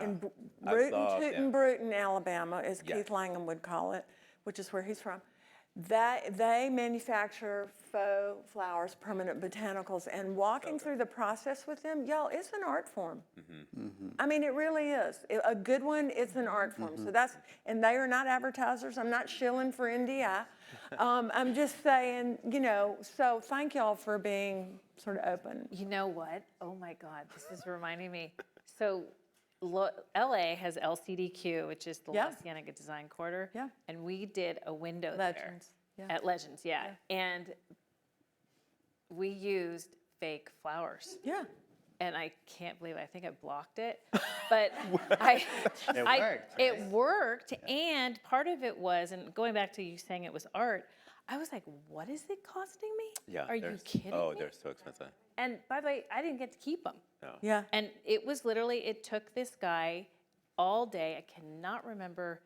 in
I
Bruton,
love
Tootin,
them.
Bruton, Alabama, as
Yes.
Keith Langham would call it, which is where he's from. They manufacture faux flowers, permanent botanicals, and walking through the process with them, y'all, it's an art form. I mean, it really is. A good one, it's an art form. So that's, and they are not advertisers. I'm not shilling for NDI. I'm just saying, you know, so thank y'all for being sort of open.
You know what? Oh my God, this is reminding me. So LA has LCDQ, which is the
Yeah.
Los Angeles Design Quarter.
Yeah.
And we did a window
Legends,
there.
yeah.
At Legends, yeah. And we used fake flowers.
Yeah.
And I can't believe it. I think I blocked it. But it worked. And part of it was, and going back to you saying it was art, I was like, what is it costing me?
Yeah.
Are you kidding
Oh,
me?
they're so expensive.
And by the way, I didn't get to keep them.
No.
Yeah.
And it was literally, it took this guy all day. I cannot remember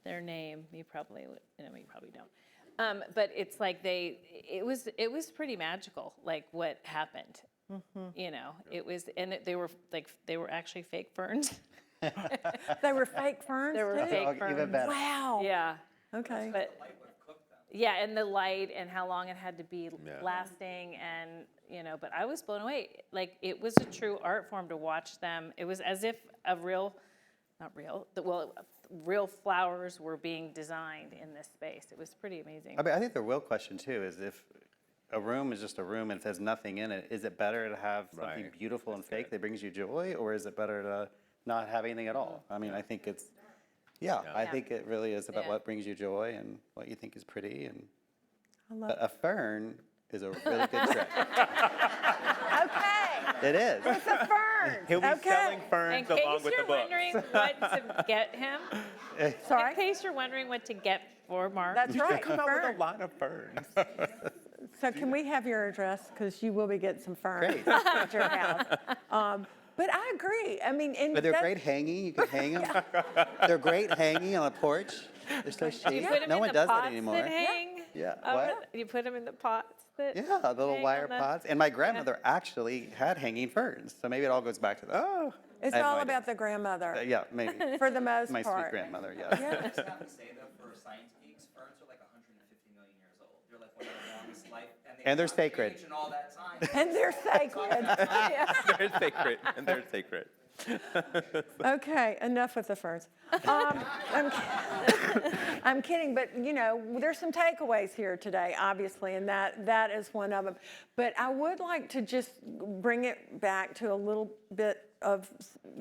their name. You probably don't. But it's like it was pretty magical, like what happened. You know, it was, and they were actually fake ferns.
They were fake ferns
They were
too?
fake
Even
ferns.
better.
Wow.
Yeah.
Okay.
But yeah, and the light and how long it had to be lasting, and you know, but I was blown away. Like, it was a true art form to watch them. It was as if real flowers were being designed in this space. It was pretty amazing.
I mean, I think the real question too is if a room is just a room and it has nothing in it, is it better to have something
Right.
beautiful and fake that brings you joy, or is it better to not have anything at all? I mean, I think it's, I think it really is about
Yeah.
what brings you joy and what you think is pretty. And
love
but a fern is a really good trick.
Okay.
It is.
It's a fern.
He'll be
Okay.
selling
In
ferns
case
along with the
you're
book.
wondering what to get him,
Sorry.
in case you're wondering what to get for Mark,
That's right.
Come out with
Fern.
a line of ferns.
So can we have your address? Because you will be getting some ferns
Great.
at your house. But I agree. I mean, and
But they're
that's-
great hanging. You can hang them. They're great hanging on a porch. They're so
do you
chic.
put him
No
in
one
the
does
pots
that anymore.
that hang?
Yeah.
Over
What?
You put them in the pots that
Yeah, the little
hang
wire
on the-
pots. And my grandmother actually had hanging ferns, so maybe it all goes back to that. Oh,
It's
I have no
all
idea.
about the grandmother,
Yeah, maybe.
for the most
My sweet
part.
grandmother, yes.
Yeah.
I just have to say though, for science geeks, ferns are like 150 million years old. They're like one of the longest life,
And they're
cannot
sacred.
change in all that time.
And they're sacred.
They're sacred, and they're sacred.
Okay, enough with the ferns. I'm kidding, but you know, there's some takeaways here today, obviously, and that is one of them. But I would like to just bring it back to a little bit of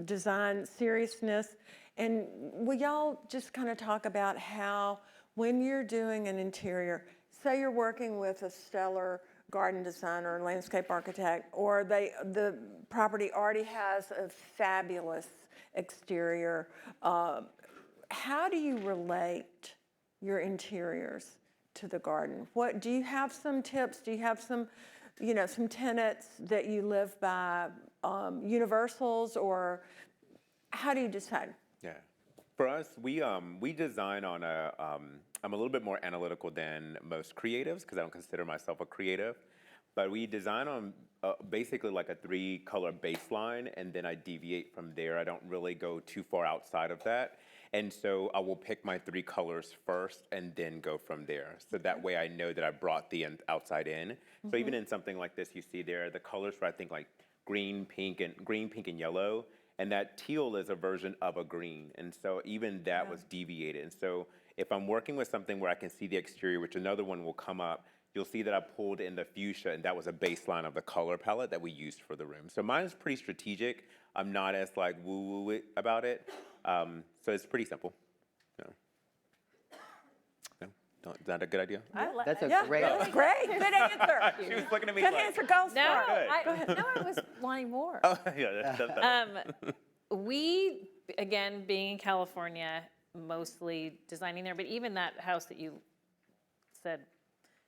design seriousness. And will y'all just kind of talk about how when you're doing an interior, say you're working with a stellar garden designer or landscape architect, or the property already has a fabulous exterior, how do you relate your interiors to the garden? What do you have some tips? Do you have some, some tenets that you live by, universals, or how do you decide?
Yeah. For us, we design on I'm a little bit more analytical than most creatives because I don't consider myself a creative. But we design on basically like a 3-color baseline, and then I deviate from there. I don't really go too far outside of that. And so I will pick my 3 colors first and then go from there. So that way I know that I brought the outside in. So even in something like this, you see there, the colors for I think like green, pink, and yellow. And that teal is a version of a green. And so even that was deviated. And so if I'm working with something where I can see the exterior, which another one will come up, you'll see that I pulled in the fuchsia, and that was a baseline of the color palette that we used for the room. So mine is pretty strategic. I'm not as like woo-woo about it. So it's pretty simple. Is that a good idea?
That's a
Yeah,
great.
that's great. Good answer.
She was looking at me
Good
like,
answer. Go
No,
Star.
I was wanting more.
yeah, that's
We, again, being in California, mostly designing there, but even that house that you said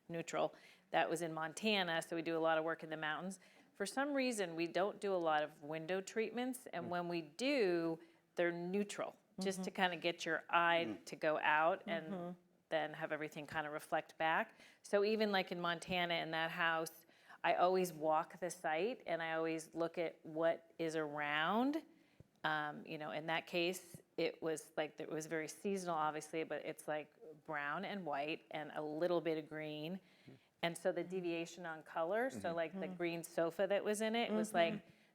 neutral, that was in Montana, so we do a lot of work in the mountains. For some reason, we don't do a lot of window treatments, and when we do, they're neutral. just to kind of get your eye to go out and then have everything kind of reflect back. So even like in Montana in that house, I always walk the site and I always look at what is around. You know, in that case, it was very seasonal, obviously, but it's like brown and white and a little bit of green. And so the deviation on color, so like the green sofa that was in it, was like,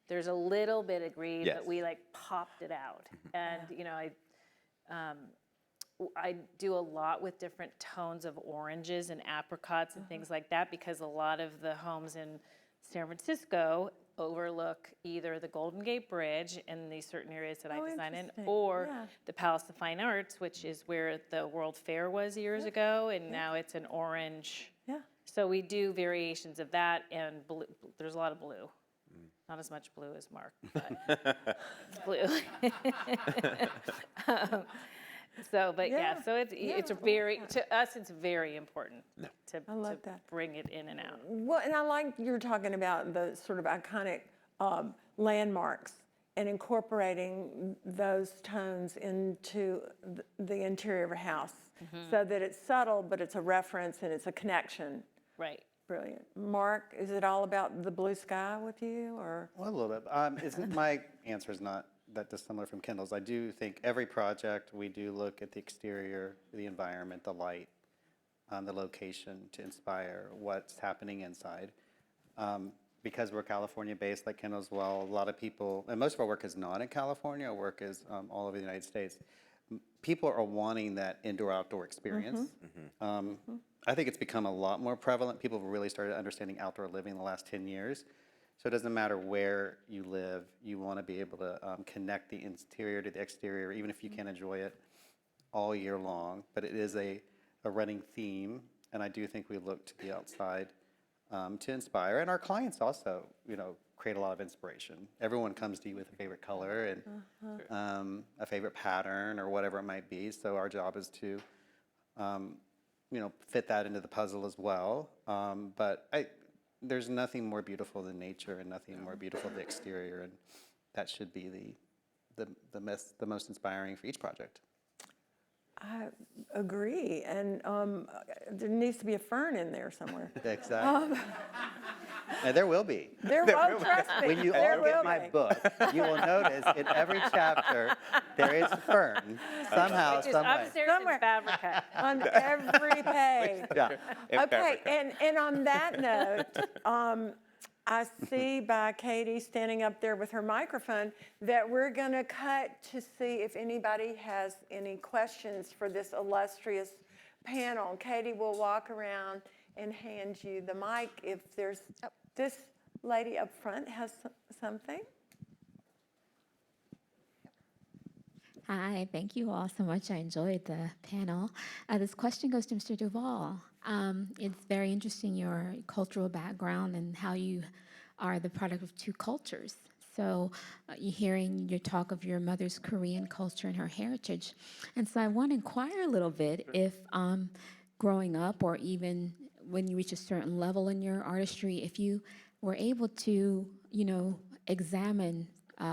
there's a little bit of green, but we like popped it out. And, you know, I do a lot with different tones of oranges and apricots and things like that, because a lot of the homes in San Francisco overlook either the Golden Gate Bridge in these certain areas that I design in, or the Palace of Fine Arts, which is where the World Fair was years ago, and now it's an orange. So we do variations of that, and blue, there's a lot of blue. Not as much blue as Mark, but it's blue. So it's very, to us, it's very important to bring it in and out.
Well, and I like you're talking about the sort of iconic landmarks and incorporating those tones into the interior of a house so that it's subtle, but it's a reference and it's a connection.
Right.
Brilliant. Mark, is it all about the blue sky with you, or?
Well, a little bit. My answer is not that dissimilar from Kendall's. I do think every project we do look at the exterior, the environment, the light, the location to inspire what's happening inside. Because we're California-based, like Kendall as well, a lot of people, and most of our work is not in California. Our work is all over the United States. People are wanting that indoor-outdoor experience. I think it's become a lot more prevalent. People have really started understanding outdoor living in the last 10 years. So it doesn't matter where you live, you want to be able to connect the interior to the exterior, even if you can't enjoy it all year long. But it is a running theme, and I do think we look to the outside to inspire. And our clients also, you know, create a lot of inspiration. Everyone comes to you with a favorite color and a favorite pattern or whatever it might be. So our job is to you know, fit that into the puzzle as well. But there's nothing more beautiful than nature and nothing more beautiful than the exterior, and that should be the most inspiring for each project.
I agree, and there needs to be a fern in there somewhere.
Exactly. And there will be.
There will, trust me.
When you all get my book, you will notice in every chapter there is a fern somehow,
Which is
some way.
upstairs
Somewhere.
in Fabrica.
On every page.
Yeah.
Okay, and on that note, I see by Katie standing up there with her microphone that we're going to cut to see if anybody has any questions for this illustrious panel. Katie will walk around and hand you the mic if there's, this lady up front has something.
Hi, thank you all so much. I enjoyed the panel. This question goes to Mr. DuVäl. It's very interesting, your cultural background and how you are the product of two cultures. So you're hearing your talk of your mother's Korean culture and her heritage. And so I want to inquire a little bit if growing up or even when you reach a certain level in your artistry, if you were able to, you know, examine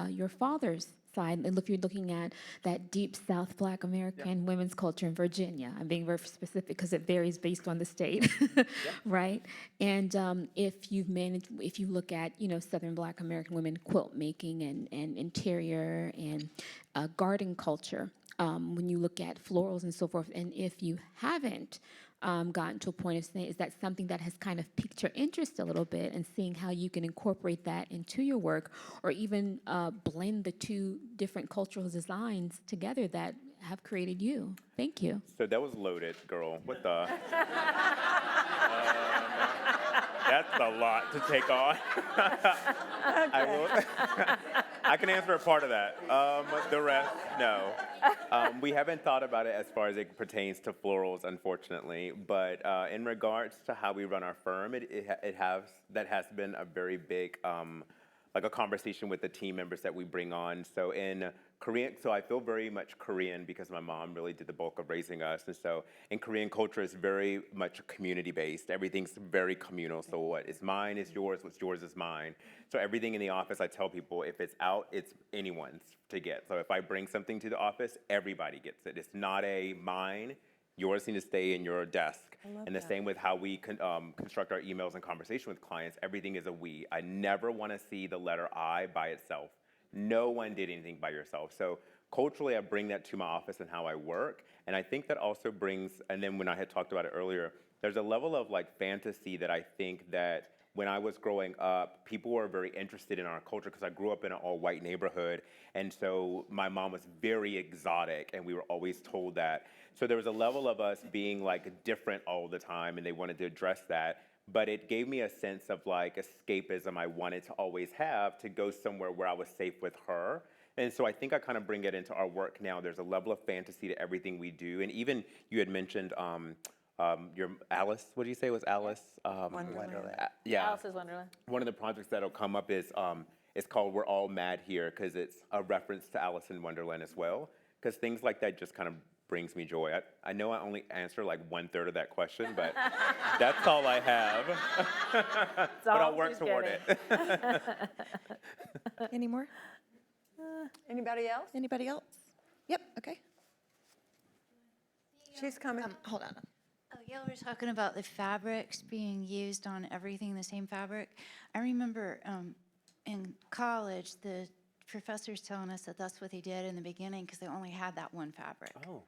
your father's side, and if you're looking at that deep South Black American women's culture in Virginia, I'm being very specific because it varies based on the state, right? And if you've managed, if you look at, you know, Southern Black American women quilt making and interior and garden culture, when you look at florals and so forth, and if you haven't gotten to a point of saying, is that something that has kind of piqued your interest a little bit, and seeing how you can incorporate that into your work, or even blend the two different cultural designs together that have created you? Thank you.
So that was loaded, girl. What the? That's a lot to take on. I can answer a part of that. The rest, no. We haven't thought about it as far as it pertains to florals, unfortunately. But in regards to how we run our firm, that has been a very big like a conversation with the team members that we bring on. So in Korean, so I feel very much Korean because my mom really did the bulk of raising us. And so in Korean culture, it's very much community-based. Everything's very communal. So what is mine is yours, what's yours is mine. So everything in the office, I tell people, if it's out, it's anyone's to get. So if I bring something to the office, everybody gets it. It's not a mine. Yours need to stay in your desk. And the same with how we construct our emails and conversation with clients. Everything is a we. I never want to see the letter I by itself. No one did anything by yourself. So culturally, I bring that to my office and how I work. And I think that also brings, and then when I had talked about it earlier, there's a level of like fantasy that I think that when I was growing up, people were very interested in our culture because I grew up in an all-white neighborhood. And so my mom was very exotic, and we were always told that. So there was a level of us being like different all the time, and they wanted to address that. But it gave me a sense of like escapism I wanted to always have to go somewhere where I was safe with her. And so I think I kind of bring it into our work now. There's a level of fantasy to everything we do. And even you had mentioned your Alice, what did you say it was Alice?
Wonderland.
Yeah.
Alice's Wonderland.
One of the projects that'll come up is it's called We're All Mad Here because it's a reference to Alice in Wonderland as well. Because things like that just kind of brings me joy. I know I only answer like 1/3 of that question, but that's all I have. But I'll work toward it.
Any more?
Anybody else?
Anybody else? Yep, okay.
She's coming.
Hold on.
Oh, yeah, we were talking about the fabrics being used on everything, the same fabric. I remember in college, the professors telling us that that's what they did in the beginning because they only had that one fabric.
Oh.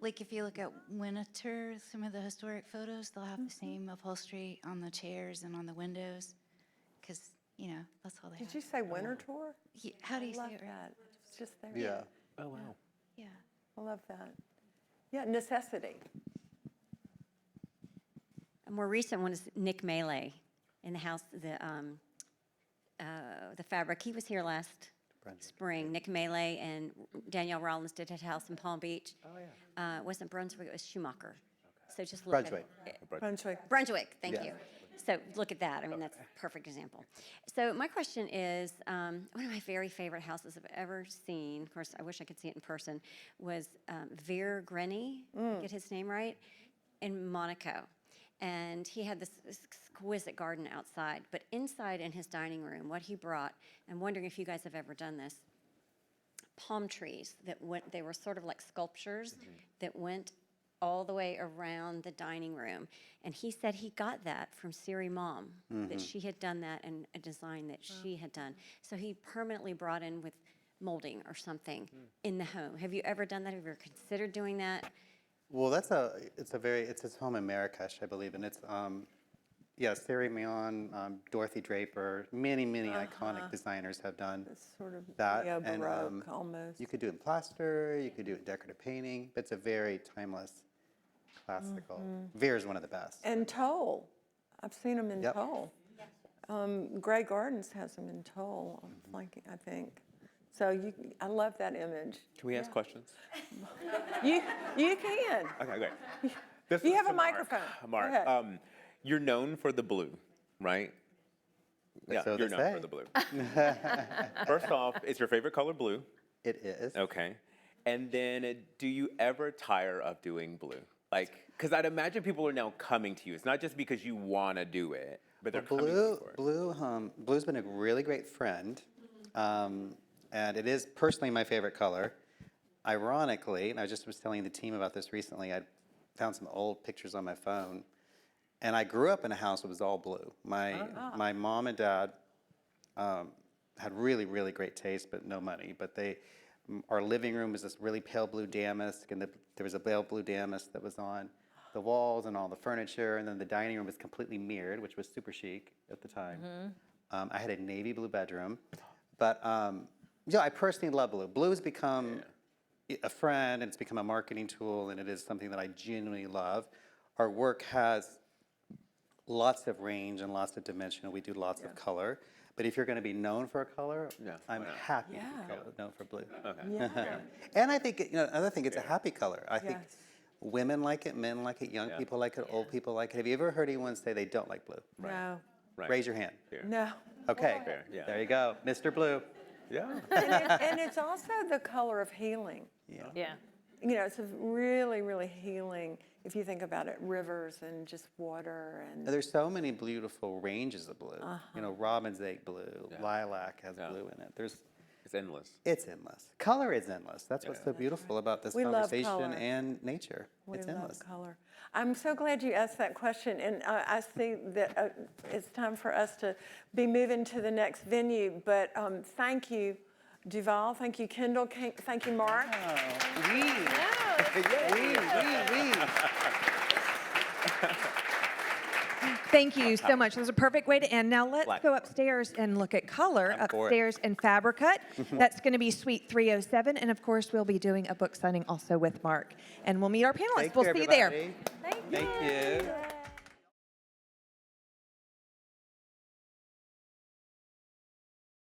Like if you look at Winter, some of the historic photos, they'll have the same upholstery on the chairs and on the windows because, you know, that's all they
Did
have.
you say winter tour?
Yeah, how do you
Love
say it?
that. It's just there.
Yeah.
Oh, wow.
Yeah.
I love that. Yeah, necessity.
A more recent one is Nick Melee in the house, the fabric. He was here last spring. Nick Melee and Danielle Rollins did a house in Palm Beach. Oh, yeah. It wasn't Brunswick, it was Schumacher. So just look
Brunswick.
Brunswick.
Brunswick, thank
Yeah.
you. So look at that. I mean, that's a perfect example. So my question is, one of my very favorite houses I've ever seen, of course, I wish I could see it in person, was Veer Grenny, get his name right, in Monaco. And he had this exquisite garden outside. But inside in his dining room, what he brought, I'm wondering if you guys have ever done this, palm trees that went, they were sort of like sculptures that went all the way around the dining room. And he said he got that from Siri Mom, that she had done that and a design that she had done. So he permanently brought in with molding or something in the home. Have you ever done that? Have you ever considered doing that?
Well, it's his home in Marrakesh, I believe, and it's Sari Mion, Dorothy Draper, many iconic designers have done
It's sort of
that.
neo-Baroque almost.
You could do it in plaster, you could do it in decorative painting, but it's a very timeless, classical. Veer is one of the best.
And Toll. I've seen them in
Yep.
Toll. Grey Gardens has them in Toll, I think. So I love that image.
Can we ask questions?
You can.
Okay, great. This
You
is
have a
to Mark.
microphone. Go
Mark,
ahead.
you're known for the blue, right? Yeah,
So
you're
they
known
say.
for the blue. First off, is your favorite color blue?
It is.
Okay. And then do you ever tire of doing blue? Like, because I'd imagine people are now coming to you. It's not just because you want to do it, but they're coming to you for it.
Blue's been a really great friend, and it is personally my favorite color. Ironically, and I just was telling the team about this recently, I found some old pictures on my phone, and I grew up in a house that was all blue. My mom and dad had really great taste, but no money. But our living room was this really pale blue damask, and there was a pale blue damask that was on the walls and all the furniture, and then the dining room was completely mirrored, which was super chic at the time. I had a navy blue bedroom, but I personally love blue. Blue has become a friend, and it's become a marketing tool, and it is something that I genuinely love. Our work has lots of range and lots of dimension. We do lots of color. But if you're going to be known for a color, I'm happy to be known for blue. And I think, another thing, it's a happy color. I think women like it, men like it, young people like it, old people like it. Have you ever heard anyone say they don't like blue?
No.
Right.
Raise your hand.
Here.
No.
Okay,
There, yeah.
there you go, Mr. Blue.
Yeah.
And it's also the color of healing.
Yeah.
You know, it's a really, really healing, if you think about it, rivers and just water and.
There's so many beautiful ranges of blue. You know, robin's egg blue, lilac has blue in it.
It's endless.
It's endless. Color is endless. That's what's so beautiful about this
We love
conversation
color.
and nature.
We
It's
love
endless.
color. I'm so glad you asked that question, and I see that it's time for us to be moving to the next venue, but thank you, DuVäl, thank you, Kendall, thank you, Mark.
Thank you so much. That was a perfect way to end. Now let's
Black.
go upstairs and look at color.
I'm for it.
Upstairs in Fabricut. That's going to be Suite 307. And of course, we'll be doing a book signing also with Mark. And we'll meet our panelists.
Take
We'll
care,
see you there.
everybody. Thank you.